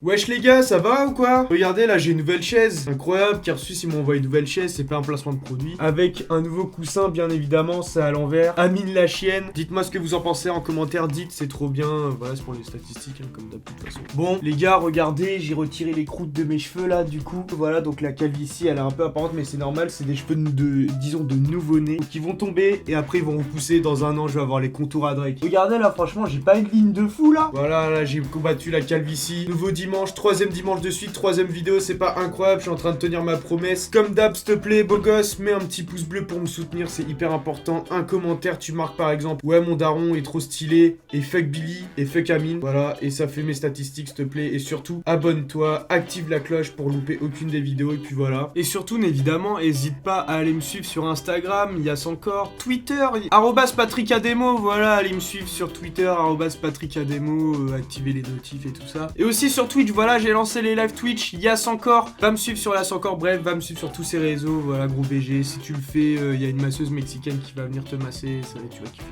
Wesh les gars, ça va ou quoi? Regardez là, j'ai une nouvelle chaise. Incroyable, Kersus ils m'ont envoyé une nouvelle chaise, c'est pas un placement de produit. Avec un nouveau coussin, bien évidemment, c'est à l'envers. Amine la chienne. Dites-moi ce que vous en pensez en commentaire, dites, c'est trop bien. Voilà, c'est pour les statistiques, hein, comme d'hab, de toute façon. Bon, les gars, regardez, j'ai retiré les croûtes de mes cheveux là, du coup. Voilà, donc la calvitie, elle est un peu apparente, mais c'est normal, c'est des cheveux disons, de nouveau-nés. Qui vont tomber et après ils vont repousser. Dans un an, je vais avoir les contours à Drake. Regardez là, franchement, j'ai pas une ligne de fou là. Voilà, là, j'ai combattu la calvitie. Nouveau dimanche, troisième dimanche de suite, troisième vidéo, c'est pas incroyable, je suis en train de tenir ma promesse. Comme d'hab, s'il te plaît, beau gosse, mets un petit pouce bleu pour me soutenir, c'est hyper important. Un commentaire, tu marques par exemple, ouais, mon daron est trop stylé, et fuck Billy, et fuck Amine, voilà, et ça fait mes statistiques, s'il te plaît. Et surtout, abonne-toi, active la cloche pour louper aucune des vidéos, et puis voilà. Et surtout, évidemment, n'hésite pas à aller me suivre sur Instagram, il y a encore Twitter, @PatrickAdemo, voilà, allez me suivre sur Twitter, @PatrickAdemo, activer les notifs et tout ça. Et aussi sur Twitch, voilà, j'ai lancé les live Twitch, Yas encore, va me suivre sur Yas encore, bref, va me suivre sur tous ces réseaux, voilà, gros BG, si tu le fais, il y a une masseuse mexicaine qui va venir te masser, ça va, tu vas kiffer.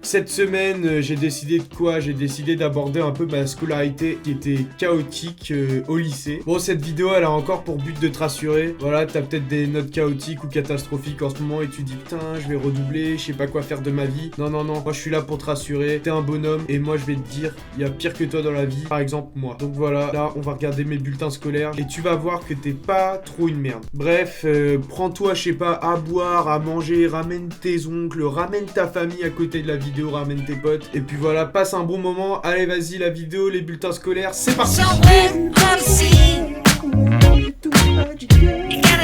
Cette semaine, j'ai décidé de quoi? J'ai décidé d'aborder un peu ma scolarité qui était chaotique au lycée. Bon, cette vidéo, elle a encore pour but de te rassurer. Voilà, t'as peut-être des notes chaotiques ou catastrophiques en ce moment et tu dis putain, je vais redoubler, je sais pas quoi faire de ma vie. Non, non, non, moi je suis là pour te rassurer. T'es un bonhomme et moi je vais te dire, il y a pire que toi dans la vie. Par exemple, moi. Donc voilà, là, on va regarder mes bulletins scolaires et tu vas voir que t'es pas trop une merde. Bref, prends-toi, je sais pas, à boire, à manger, ramène tes oncles, ramène ta famille à côté de la vidéo. Ramène tes potes et puis voilà, passe un bon moment. Allez, vas-y, la vidéo, les bulletins scolaires, c'est parti.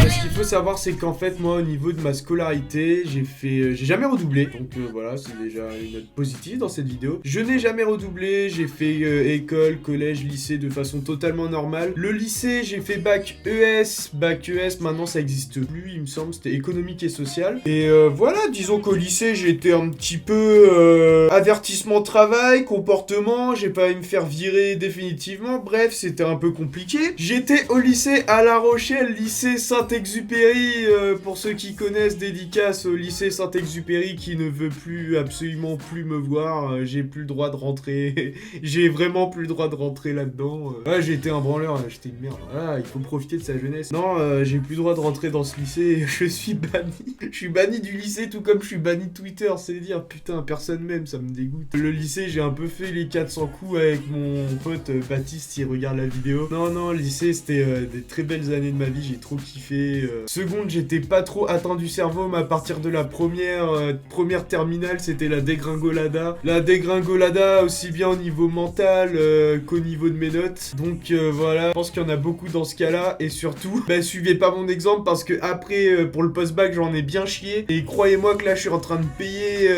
Ce qu'il faut savoir, c'est qu'en fait, moi, au niveau de ma scolarité, j'ai jamais redoublé. Donc voilà, c'est déjà une note positive dans cette vidéo. Je n'ai jamais redoublé. J'ai fait école, collège, lycée de façon totalement normale. Le lycée, j'ai fait bac ES. Bac ES, maintenant, ça existe plus, il me semble. C'était économique et social. Et voilà, disons qu'au lycée, j'ai été un petit peu avertissement de travail, comportement. J'ai pas à me faire virer définitivement. Bref, c'était un peu compliqué. J'étais au lycée à La Rochelle, lycée Saint-Exupéry, pour ceux qui connaissent, dédicace au lycée Saint-Exupéry qui ne veut plus, absolument plus me voir, j'ai plus le droit de rentrer, j'ai vraiment plus le droit de rentrer là-dedans. Ouais, j'ai été un branleur, là, j'étais une merde, voilà, il faut profiter de sa jeunesse. Non, j'ai plus le droit de rentrer dans ce lycée, je suis banni, je suis banni du lycée tout comme je suis banni de Twitter, c'est dire, putain, personne m'aime, ça me dégoûte. Le lycée, j'ai un peu fait les 400 coups avec mon pote Baptiste, il regarde la vidéo. Non, non, le lycée, c'était des très belles années de ma vie, j'ai trop kiffé. Seconde, j'étais pas trop atteint du cerveau, mais à partir de la première terminale, c'était la dégringolada. La dégringolada, aussi bien au niveau mental qu'au niveau de mes notes. Donc voilà, je pense qu'il y en a beaucoup dans ce cas-là. Et surtout, bah, suivez pas mon exemple parce que après, pour le post-bac, j'en ai bien chié. Et croyez-moi que là, je suis en train de payer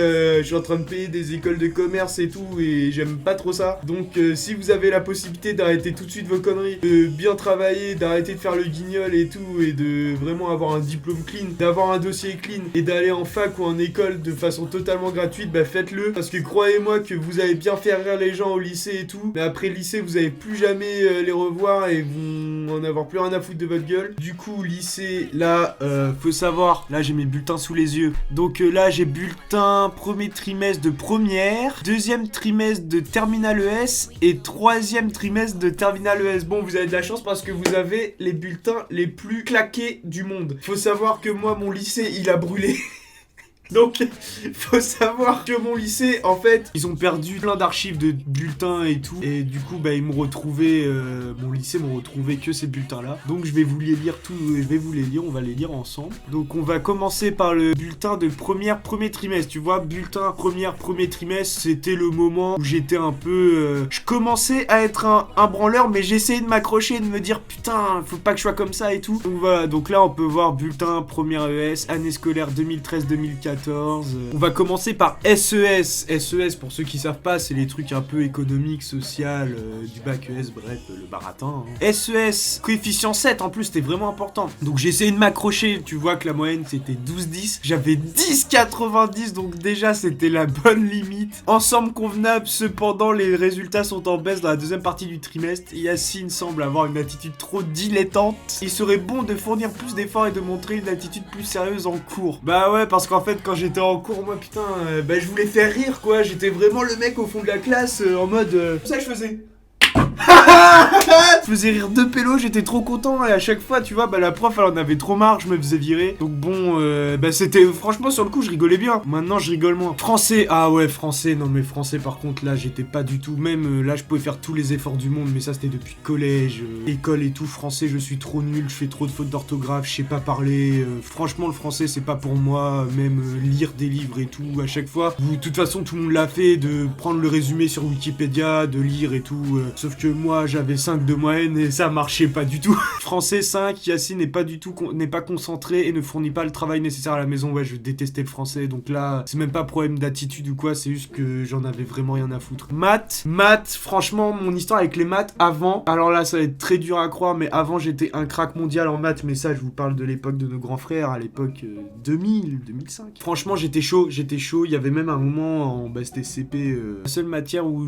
des écoles de commerce et tout, et j'aime pas trop ça. Donc si vous avez la possibilité d'arrêter tout de suite vos conneries, de bien travailler, d'arrêter de faire le guignol et tout, et de vraiment avoir un diplôme clean, d'avoir un dossier clean, et d'aller en fac ou en école de façon totalement gratuite, bah faites-le, parce que croyez-moi que vous allez bien faire rire les gens au lycée et tout, mais après le lycée, vous allez plus jamais les revoir et vont en avoir plus rien à foutre de votre gueule. Du coup, lycée, là, faut savoir, là j'ai mes bulletins sous les yeux, donc là j'ai bulletin premier trimestre de première, deuxième trimestre de terminale ES et troisième trimestre de terminale ES. Bon, vous avez de la chance parce que vous avez les bulletins les plus claqués du monde. Faut savoir que moi, mon lycée, il a brûlé. Donc, faut savoir que mon lycée, en fait, ils ont perdu plein d'archives de bulletins et tout. Et du coup, bah, ils m'ont retrouvé, mon lycée m'ont retrouvé que ces bulletins-là. Donc, je vais vous les lire on va les lire ensemble. Donc, on va commencer par le bulletin de premier trimestre. Tu vois, bulletin premier trimestre, c'était le moment où j'étais un peu... je commençais à être un branleur, mais j'essayais de m'accrocher et de me dire, putain, faut pas que je sois comme ça et tout. Donc, voilà. Donc là, on peut voir bulletin première ES, année scolaire 2013-2014. On va commencer par SES. SES, pour ceux qui savent pas, c'est les trucs un peu économiques, social, du bac ES, bref, le baratin. Hein. SES, coefficient 7, en plus, c'était vraiment important. Donc j'ai essayé de m'accrocher, tu vois que la moyenne c'était 12-10. J'avais 10,90, donc déjà c'était la bonne limite. Ensemble convenable, cependant, les résultats sont en baisse dans la deuxième partie du trimestre. Yacine semble avoir une attitude trop dilettante. Il serait bon de fournir plus d'efforts et de montrer une attitude plus sérieuse en cours. Bah ouais, parce qu'en fait, quand j'étais en cours, moi putain, bah je voulais faire rire quoi, j'étais vraiment le mec au fond de la classe en mode... C'est ça que je faisais. Je faisais rire deux pélos, j'étais trop content. Et à chaque fois, tu vois, bah la prof, elle en avait trop marre, je me faisais virer. Donc bon, bah c'était... Franchement, sur le coup, je rigolais bien. Maintenant, je rigole moins. Français, ah ouais, français. Non, mais français, par contre, là, j'étais pas du tout... Même, là, je pouvais faire tous les efforts du monde. Mais ça, c'était depuis collège, école et tout. Français, je suis trop nul, je fais trop de fautes d'orthographe, je sais pas parler. Franchement, le français, c'est pas pour moi. Même lire des livres et tout, à chaque fois. De toute façon, tout le monde l'a fait, de prendre le résumé sur Wikipédia, de lire et tout. Sauf que moi, j'avais 5 de moyenne et ça marchait pas du tout. Français 5, Yacine n'est pas concentré et ne fournit pas le travail nécessaire à la maison. Ouais, je détestais le français. Donc là, c'est même pas problème d'attitude ou quoi, c'est juste que j'en avais vraiment rien à foutre. Maths, franchement, mon histoire avec les maths avant, alors là, ça va être très dur à croire, mais avant, j'étais un crack mondial en maths, mais ça, je vous parle de l'époque de nos grands frères, à l'époque 2005. Franchement, j'étais chaud, il y avait même un moment, bah, c'était CP, la seule matière où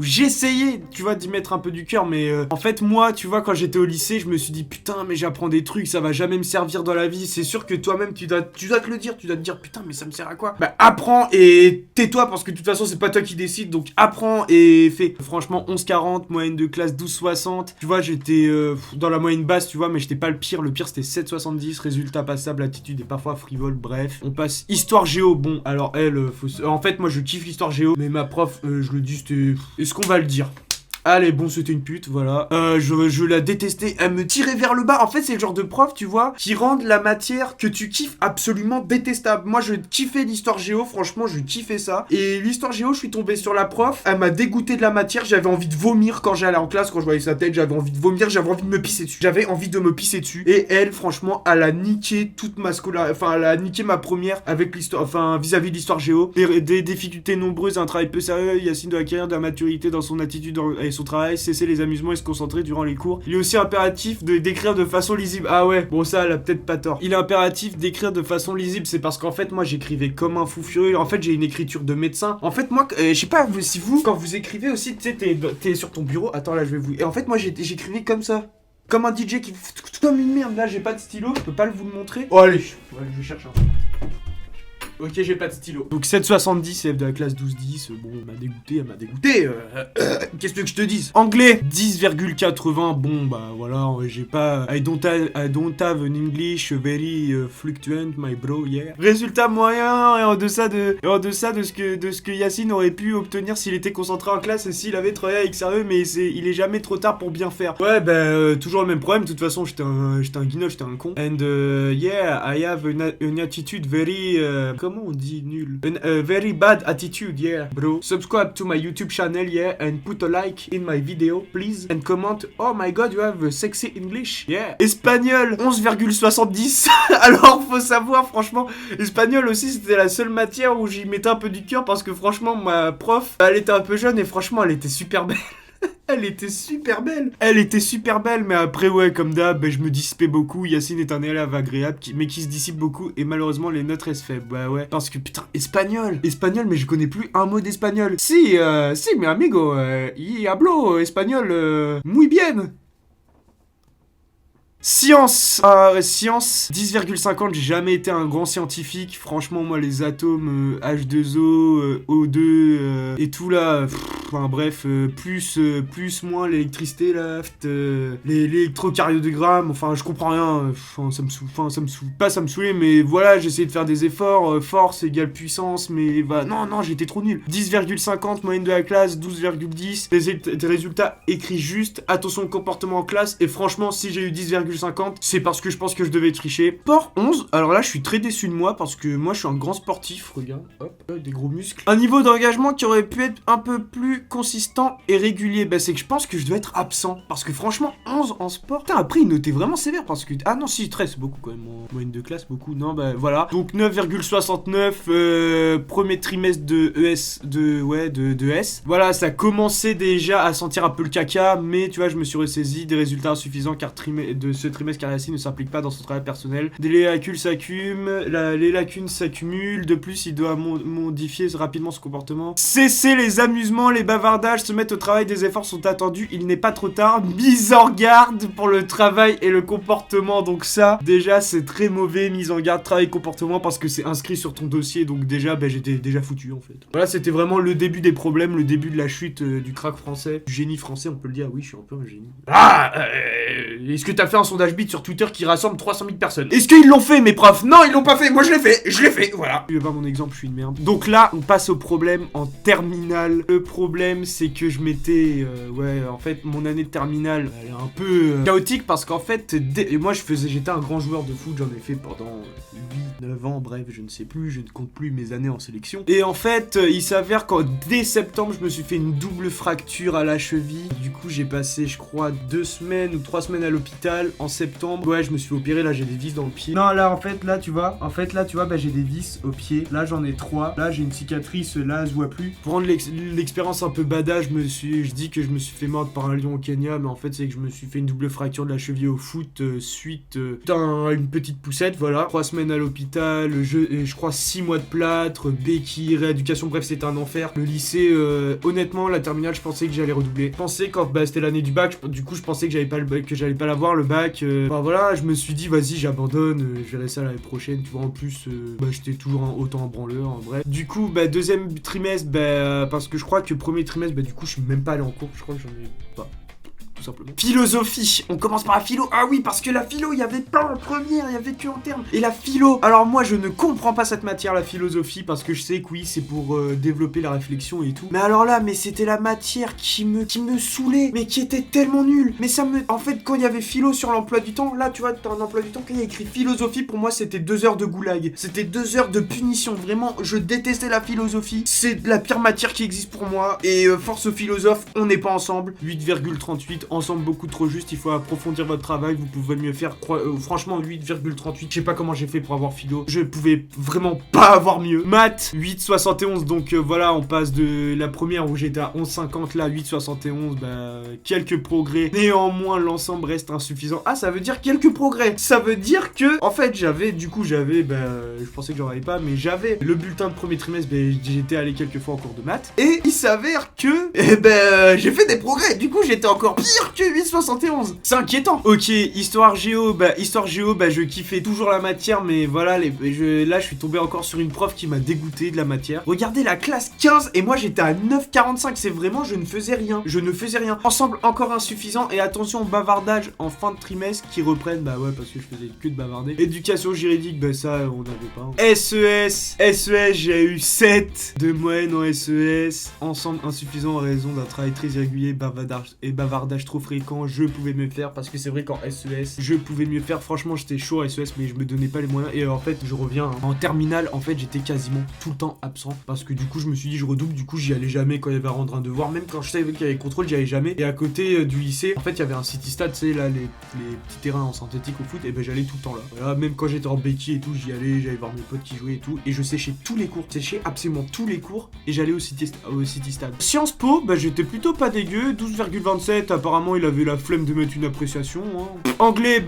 j'essayais, tu vois, d'y mettre un peu du cœur, mais en fait, moi, tu vois, quand j'étais au lycée, je me suis dit, putain, mais j'apprends des trucs, ça va jamais me servir dans la vie, c'est sûr que toi-même, tu dois te le dire, tu dois te dire, putain, mais ça me sert à quoi? Bah, apprends et tais-toi, parce que de toute façon, c'est pas toi qui décide, donc apprends et fais. Franchement, 11,40, moyenne de classe 12,60, tu vois, j'étais dans la moyenne basse, tu vois, mais j'étais pas le pire c'était 7,70, résultat passable, attitude et parfois frivole, bref. On passe histoire géo, bon, alors elle, en fait, moi, je kiffe l'histoire géo, mais ma prof, je le dis, c'était... Est-ce qu'on va le dire? Allez, bon, c'était une pute, voilà. Je la détestais, elle me tirait vers le bas. En fait, c'est le genre de prof, tu vois, qui rendent la matière que tu kiffes absolument détestable. Moi, je kiffais l'histoire géo, franchement, je kiffais ça. Et l'histoire géo, je suis tombé sur la prof, elle m'a dégoûté de la matière, j'avais envie de vomir quand j'allais en classe, quand je voyais sa tête, j'avais envie de vomir, j'avais envie de me pisser dessus. J'avais envie de me pisser dessus. Et elle, franchement, elle a niqué toute ma scolarité, enfin, elle a niqué ma première avec l'histoire, enfin, vis-à-vis de l'histoire géo. Des difficultés nombreuses, un travail peu sérieux, Yacine doit acquérir de la maturité dans son attitude et son travail, cesser les amusements et se concentrer durant les cours. Il est aussi impératif d'écrire de façon lisible. Ah ouais, bon ça, elle a peut-être pas tort. Il est impératif d'écrire de façon lisible, c'est parce qu'en fait, moi, j'écrivais comme un fou furieux. En fait, j'ai une écriture de médecin. En fait, moi, je sais pas si vous, quand vous écrivez aussi, tu sais, t'es sur ton bureau. Attends, là, je vais vous... Et en fait, moi, j'écrivais comme ça. Comme un DJ qui... Comme une merde. Là, j'ai pas de stylo, je peux pas vous le montrer. Oh, allez, ouais, je cherche un... Ok, j'ai pas de stylo. Donc 7,70, élève de la classe 12-10. Bon, elle m'a dégoûté. Qu'est-ce que je te dise? Anglais, 10,80. Bon, bah voilà, j'ai pas... I don't have an English very fluctuant, my bro, yeah. Résultat moyen et en deçà de ce que Yacine aurait pu obtenir s'il était concentré en classe et s'il avait travaillé avec sérieux, mais il est jamais trop tard pour bien faire. Ouais, bah, toujours le même problème. De toute façon, j'étais un guignol, j'étais un con. And yeah, I have an attitude very... comment on dit nul? A very bad attitude, yeah, bro. Subscribe to my YouTube channel, yeah, and put a like in my video, please. And comment, oh my god, you have a sexy English, yeah. Espagnol, 11,70. Alors, faut savoir, franchement, espagnol aussi, c'était la seule matière où j'y mettais un peu du cœur parce que franchement, ma prof, elle était un peu jeune et franchement, elle était super belle. Elle était super belle, mais après, ouais, comme d'hab, je me dissipais beaucoup. Yacine est un élève agréable, mais qui se dissipe beaucoup, et malheureusement, les notes restent faibles. Bah ouais, parce que putain, espagnol, mais je connais plus un mot d'espagnol. Si, mi amigo, y hablo espagnol muy bien. Science, 10,50, j'ai jamais été un grand scientifique. Franchement, moi, les atomes, H2O, O2 et tout là, enfin bref, plus, moins l'électricité là, l'électrocardiogramme, enfin je comprends rien, ça me saoulait, mais voilà, j'ai essayé de faire des efforts, force égale puissance, mais bah, non, j'étais trop nul. 10,50, moyenne de la classe, 12,10, des résultats écrits juste, attention au comportement en classe, et franchement, si j'ai eu 10,50, c'est parce que je pense que je devais tricher. Sport 11, alors là je suis très déçu de moi parce que moi je suis un grand sportif, regarde, hop, des gros muscles. Un niveau d'engagement qui aurait pu être un peu plus consistant et régulier, bah c'est que je pense que je dois être absent. Parce que franchement 11 en sport, putain après il notait vraiment sévère parce que... Ah non si, 13 beaucoup quand même, en moyenne de classe beaucoup, non bah voilà. Donc 9,69, premier trimestre de ES, de S. Voilà, ça commençait déjà à sentir un peu le caca, mais tu vois je me suis ressaisi, des résultats insuffisants car ce trimestre car Yacine ne s'implique pas dans son travail personnel. Les lacunes s'accumulent. De plus, il doit modifier rapidement son comportement. Cesser les amusements, les bavardages, se mettre au travail, des efforts sont attendus. Il n'est pas trop tard. Mise en garde pour le travail et le comportement. Donc ça, déjà, c'est très mauvais. Mise en garde, travail, comportement, parce que c'est inscrit sur ton dossier. Donc déjà, j'étais déjà foutu en fait. Voilà, c'était vraiment le début des problèmes, le début de la chute du crack français, du génie français, on peut le dire. Oui, je suis un peu un génie. Est-ce que t'as fait un sondage bit sur Twitter qui rassemble 300 000 personnes? Est-ce qu'ils l'ont fait, mes profs? Non, ils l'ont pas fait. Moi, je l'ai fait, voilà. Tu veux pas mon exemple, je suis une merde. Donc là, on passe au problème en terminale. Le problème, c'est que je m'étais... en fait, mon année de terminale, elle est un peu chaotique parce qu'en fait, moi, j'étais un grand joueur de foot, j'en ai fait pendant 8-9 ans, bref, je ne sais plus, je ne compte plus mes années en sélection. Et en fait, il s'avère qu'en dès septembre, je me suis fait une double fracture à la cheville. Du coup, j'ai passé, je crois, 2 semaines ou 3 semaines à l'hôpital. En septembre, ouais, je me suis fait opérer, là, j'ai des vis dans le pied. Non, là, en fait, là, tu vois, j'ai des vis au pied. Là, j'en ai 3. Là, j'ai une cicatrice, là, elle se voit plus. Pour rendre l'expérience un peu badass, je dis que je me suis fait mordre par un lion au Kenya, mais en fait, c'est que je me suis fait une double fracture de la cheville au foot suite à une petite poussette, voilà. 3 semaines à l'hôpital, je crois 6 mois de plâtre, béquille, rééducation, bref, c'était un enfer. Le lycée, honnêtement, la terminale, je pensais que j'allais redoubler. Je pensais quand c'était l'année du bac, du coup, je pensais que j'allais pas l'avoir, le bac. Enfin voilà, je me suis dit, vas-y, j'abandonne, je verrai ça l'année prochaine, tu vois. En plus, j'étais toujours autant un branleur, bref. Du coup, deuxième trimestre, parce que je crois que premier trimestre, du coup, je suis même pas allé en cours, je crois que j'en ai pas. Simplement. Philosophie, on commence par la philo. Ah oui, parce que la philo, il y avait pas en première, il y avait que en termes. Et la philo, alors moi je ne comprends pas cette matière, la philosophie, parce que je sais que oui, c'est pour développer la réflexion et tout. Mais alors là, c'était la matière qui me saoulait, mais qui était tellement nulle. Mais en fait, quand il y avait philo sur l'emploi du temps, là tu vois, t'as un emploi du temps, quand il y a écrit philosophie, pour moi c'était 2 heures de goulag. C'était 2 heures de punition, vraiment, je détestais la philosophie. C'est la pire matière qui existe pour moi. Et force aux philosophes, on n'est pas ensemble. 8,38. Ensemble beaucoup trop juste, il faut approfondir votre travail, vous pouvez mieux faire, franchement 8,38, je sais pas comment j'ai fait pour avoir philo, je pouvais vraiment pas avoir mieux. Maths, 8,71, donc voilà, on passe de la première où j'étais à 11,50, là 8,71, quelques progrès, néanmoins l'ensemble reste insuffisant. Ah, ça veut dire quelques progrès, ça veut dire que, en fait j'avais, je pensais que j'en avais pas, mais j'avais le bulletin de premier trimestre, j'étais allé quelques fois en cours de maths, et il s'avère que, j'ai fait des progrès, du coup j'étais encore pire que 8,71. C'est inquiétant. Ok, histoire géo, je kiffais toujours la matière, mais voilà, là je suis tombé encore sur une prof qui m'a dégoûté de la matière. Regardez la classe 15 et moi j'étais à 9,45. C'est vraiment, je ne faisais rien. Ensemble encore insuffisant, et attention au bavardage en fin de trimestre qui reprennent, parce que je faisais que de bavarder. Éducation juridique, ça on n'avait pas. SES, j'ai eu 7 de moyenne en SES. Ensemble insuffisant en raison d'un travail très irrégulier, bavardage trop fréquent, je pouvais mieux faire, parce que c'est vrai qu'en SES, je pouvais mieux faire. Franchement, j'étais chaud à SES, mais je me donnais pas les moyens. Et en fait, je reviens en terminale, en fait, j'étais quasiment tout le temps absent, parce que du coup, je me suis dit, je redouble, du coup, j'y allais jamais quand il y avait à rendre un devoir, même quand je savais qu'il y avait contrôle, j'y allais jamais. Et à côté du lycée, en fait, il y avait un city stade, tu sais, là, les petits terrains en synthétique au foot, et j'allais tout le temps là. Voilà, même quand j'étais en béquille et tout, j'y allais, j'allais voir mes potes qui jouaient et tout, et je séchais tous les cours, absolument tous les cours, et j'allais au city stade. Sciences Po, j'étais plutôt pas dégueu, 12,27, apparemment, il avait la flemme de mettre une appréciation. Anglais,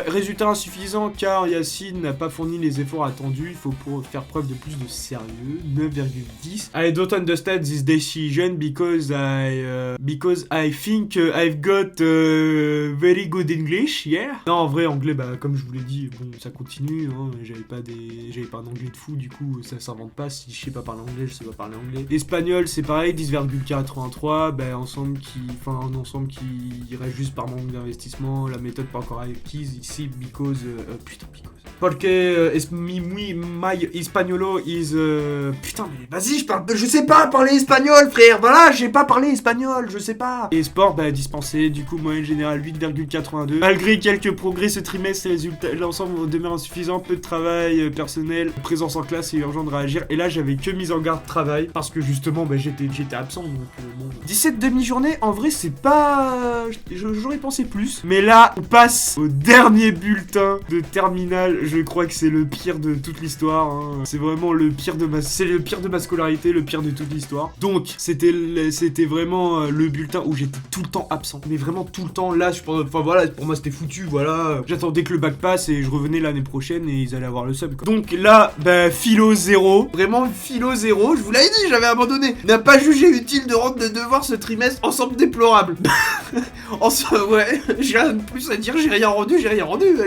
résultat insuffisant car Yacine n'a pas fourni les efforts attendus. Il faut faire preuve de plus de sérieux. 9,10. I don't understand this decision because I think I've got very good English, yeah. Non, en vrai, anglais, comme je vous l'ai dit, ça continue. J'avais pas un anglais de fou, du coup, ça s'invente pas. Si je sais pas parler anglais, je sais pas parler anglais. Espagnol, c'est pareil, 10,83. Un ensemble qui irait juste par manque d'investissement, la méthode pas encore acquise ici, because. Porque my espagnolo is. Putain, mais vas-y, je sais pas parler espagnol, frère, voilà, j'ai pas parlé espagnol, je sais pas. Et sport, dispensé, du coup, moyenne générale 8,82. Malgré quelques progrès ce trimestre, l'ensemble demeure insuffisant, peu de travail personnel, présence en classe, c'est urgent de réagir. Et là, j'avais que mise en garde travail, parce que justement, j'étais absent, donc bon. 17 demi-journées, en vrai, c'est pas. J'aurais pensé plus. Mais là, on passe au dernier bulletin de terminale. je crois que c'est le pire de toute l'histoire, hein. C'est vraiment le pire de ma scolarité, le pire de toute l'histoire. Donc, c'était vraiment le bulletin où j'étais tout le temps absent. Mais vraiment tout le temps, là, enfin voilà, pour moi c'était foutu, voilà. J'attendais que le bac passe et je revenais l'année prochaine et ils allaient avoir le sub, quoi. Donc là, bah, philo 0. Vraiment philo 0, je vous l'avais dit, j'avais abandonné. N'a pas jugé utile de rendre des devoirs ce trimestre, ensemble déplorable. Ouais, j'ai rien de plus à dire, j'ai rien rendu,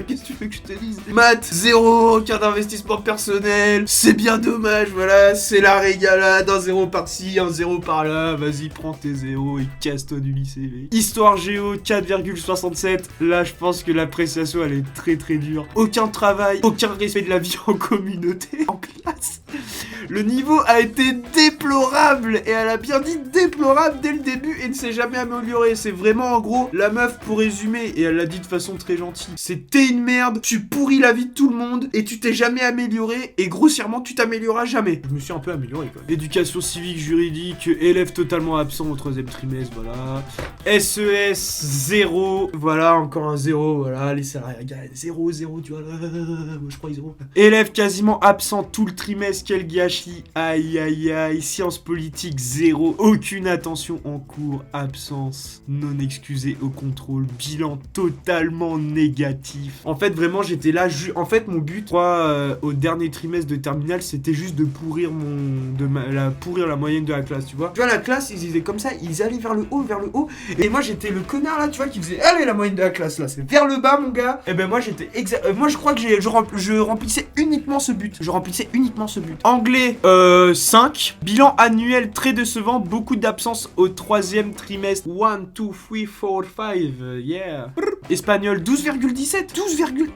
qu'est-ce que tu veux que je te dise? Maths, 0, aucun investissement personnel, c'est bien dommage, voilà, c'est la régalade, un 0 par-ci, un 0 par-là, vas-y, prends tes 0 et casse-toi du lycée. Histoire géo, 4,67, là, je pense que l'appréciation, elle est très très dure. Aucun travail, aucun respect de la vie en communauté, en classe. Le niveau a été déplorable, et elle a bien dit déplorable dès le début et ne s'est jamais amélioré. C'est vraiment en gros la meuf pour résumer, et elle l'a dit de façon très gentille. C'est t'es une merde, tu pourris la vie de tout le monde et tu t'es jamais amélioré et grossièrement tu t'amélioreras jamais. Je me suis un peu amélioré quand même. Éducation civique juridique, élève totalement absent au 3ème trimestre, voilà. SES 0, voilà encore un 0, voilà. Allez, ça 0, 0, tu vois. Je crois 0. Élève quasiment absent tout le trimestre, quel gâchis. Aïe aïe aïe. Sciences politiques 0, aucune attention en cours, absence non excusée au contrôle, bilan totalement négatif. En fait vraiment j'étais là, en fait mon but au dernier trimestre de terminale c'était juste de pourrir pourrir la moyenne de la classe, tu vois. Tu vois la classe ils disaient comme ça, ils allaient vers le haut, et moi j'étais le connard là, tu vois, qui faisait allez la moyenne de la classe là, c'est vers le bas mon gars. Et ben moi j'étais moi je crois que je remplissais uniquement ce but. Anglais 5, bilan annuel très décevant, beaucoup d'absence au 3ème trimestre. 1, 2, 3, 4, 5, yeah. Espagnol 12,17.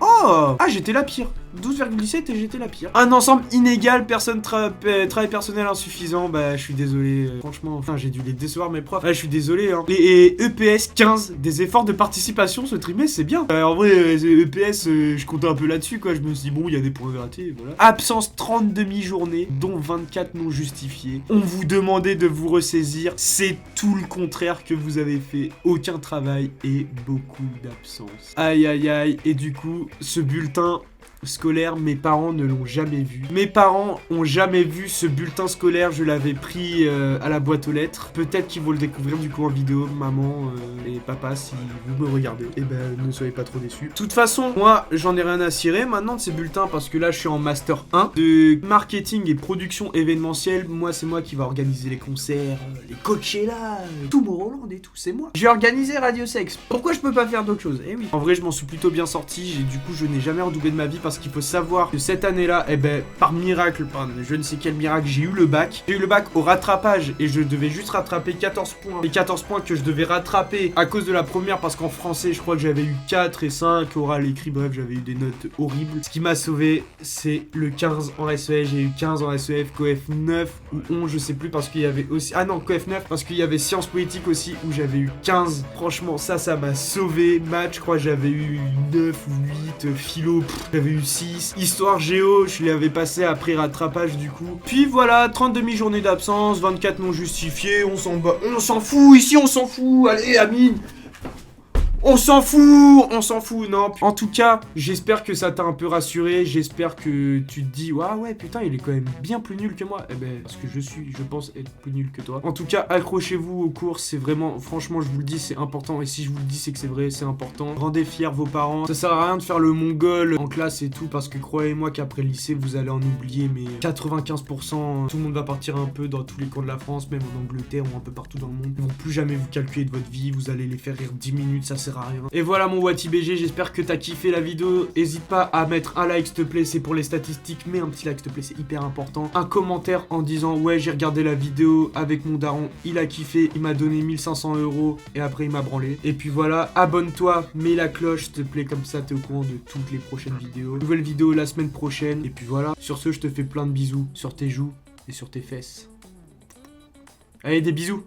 Oh, ah j'étais la pire. 12,17 et j'étais la pire. Un ensemble inégal, travail personnel insuffisant. Bah je suis désolé, franchement, enfin j'ai dû les décevoir mes profs. Je suis désolé hein. Et EPS 15, des efforts de participation ce trimestre, c'est bien. En vrai EPS je comptais un peu là-dessus quoi. Je me suis dit bon il y a des points grattés, voilà. Absence 30 demi-journées, dont 24 non justifiées. On vous demandait de vous ressaisir, c'est tout le contraire que vous avez fait. Aucun travail et beaucoup d'absence. Aïe aïe aïe. Et du coup ce bulletin scolaire, mes parents ne l'ont jamais vu. Mes parents ont jamais vu ce bulletin scolaire, je l'avais pris à la boîte aux lettres. Peut-être qu'ils vont le découvrir du coup en vidéo, maman et papa, si vous me regardez. Et ben, ne soyez pas trop déçus. De toute façon, moi, j'en ai rien à cirer maintenant de ces bulletins parce que là, je suis en Master 1 de marketing et production événementielle. Moi, c'est moi qui va organiser les concerts, les Coachella, Tomorrowland et tout, c'est moi. J'ai organisé Radio Sex. Pourquoi je peux pas faire d'autre chose? Eh oui. En vrai, je m'en suis plutôt bien sorti. Du coup, je n'ai jamais redoublé de ma vie parce qu'il faut savoir que cette année-là, eh ben, par miracle, je ne sais quel miracle, j'ai eu le bac. J'ai eu le bac au rattrapage et je devais juste rattraper 14 points. Les 14 points que je devais rattraper à cause de la première parce qu'en français, je crois que j'avais eu 4 et 5, oral, écrit, bref, j'avais eu des notes horribles. Ce qui m'a sauvé, c'est le 15 en SEF. J'ai eu 15 en SEF, COEF 9 ou 11, je sais plus parce qu'il y avait aussi... Ah non, COEF 9 parce qu'il y avait sciences politiques aussi où j'avais eu 15. Franchement, ça m'a sauvé. Maths, je crois que j'avais eu 9 ou 8. Philo, j'avais eu 6. Histoire géo, je l'avais passé après rattrapage du coup. Puis voilà, 30 demi-journées d'absence, 24 non justifiés, on s'en fout, ici on s'en fout, allez Amine. On s'en fout, non. En tout cas, j'espère que ça t'a un peu rassuré, j'espère que tu te dis, ouais, putain, il est quand même bien plus nul que moi. Eh ben, parce que je pense être plus nul que toi. En tout cas, accrochez-vous aux cours, c'est vraiment, franchement, je vous le dis, c'est important. Et si je vous le dis, c'est que c'est vrai, c'est important. Rendez fiers vos parents. Ça sert à rien de faire le mongol en classe et tout, parce que croyez-moi qu'après le lycée, vous allez en oublier, mais 95%, tout le monde va partir un peu dans tous les coins de la France, même en Angleterre ou un peu partout dans le monde. Ils vont plus jamais vous calculer de votre vie, vous allez les faire rire 10 minutes, ça sert à rien. Et voilà mon WatiBG, j'espère que t'as kiffé la vidéo. N'hésite pas à mettre un like s'il te plaît, c'est pour les statistiques, mais un petit like s'il te plaît, c'est hyper important. Un commentaire en disant ouais j'ai regardé la vidéo avec mon daron, il a kiffé, il m'a donné 1500 € et après il m'a branlé. Et puis voilà, abonne-toi, mets la cloche s'il te plaît, comme ça t'es au courant de toutes les prochaines vidéos. Nouvelle vidéo la semaine prochaine. Et puis voilà, sur ce je te fais plein de bisous sur tes joues et sur tes fesses. Allez, des bisous.